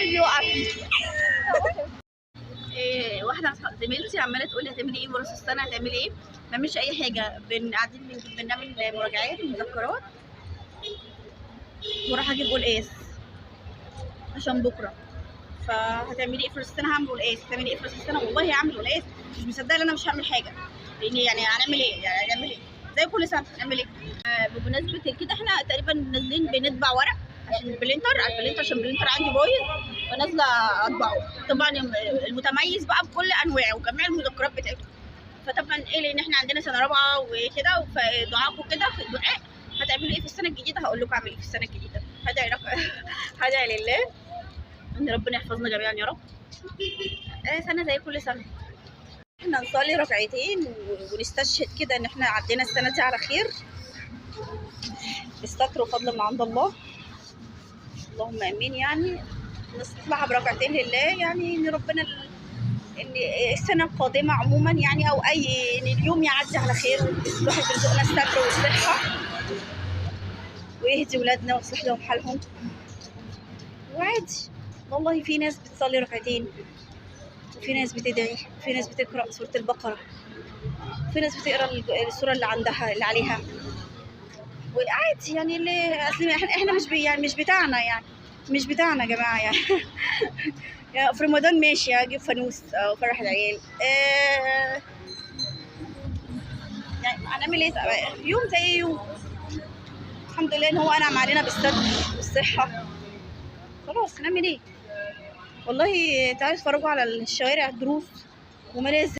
قلبي وقع فيكي. إيه، واحده زميلتي عماله تقول لي هتعملي ايه ورا السنه، هتعملي ايه؟ ما بنعملش اي حاجه، قاعدين بنعمل مراجعات ومذكرات، وراح اجيب قلقاس عشان بكره. فهتعملي ايه في السنه؟ هعمل قلقاس. هتعملي ايه في السنه؟ والله هعمل قلقاس. مش مصدقه ان انا مش هعمل حاجه، لان يعني هنعمل ايه؟ يعني هنعمل ايه زي كل سنه؟ هنعمل ايه؟ بمناسبه كده احنا تقريبا نازلين بنطبع ورق عشان البلينتر، عشان البلينتر عندي بايظ، فنازله اطبعه. طبعا المتميز بقى بكل انواعه وجميع المذكرات بتاعته. فطبعا ايه، لان احنا عندنا سنه رابعه وكده، فدعاكم كده في الدعاء. هتعملوا ايه في السنه الجديده؟ هقول لكم اعمل ايه في السنه الجديده. هدعي لله ان ربنا يحفظنا جميعا يا رب. سنه زي كل سنه، احنا نصلي ركعتين ونستشهد كده ان احنا عدينا السنه دي على خير، بستر وفضل من عند الله، اللهم امين. يعني نصلحها بركعتين لله، يعني ان ربنا ان السنه القادمه عموما يعني، او اي ان اليوم يعدي على خير، الواحد يرزقنا الستر والصحه، ويهدي ولادنا ويصلح لهم حالهم. وعادي والله، في ناس بتصلي ركعتين، وفي ناس بتدعي، وفي ناس بتقرا سوره البقره، وفي ناس بتقرا السوره اللي عندها اللي عليها، وعادي يعني. اللي اصل احنا مش يعني مش بتاعنا، يعني مش بتاعنا يا جماعه يعني. يعني في رمضان ماشي اجيب فانوس او فرح العيال، يعني هنعمل ايه؟ يوم زي يوم، الحمد لله ان هو انعم علينا بالستر والصحه، خلاص نعمل ايه؟ والله تعالوا اتفرجوا على الشوارع، دروس ومنازل.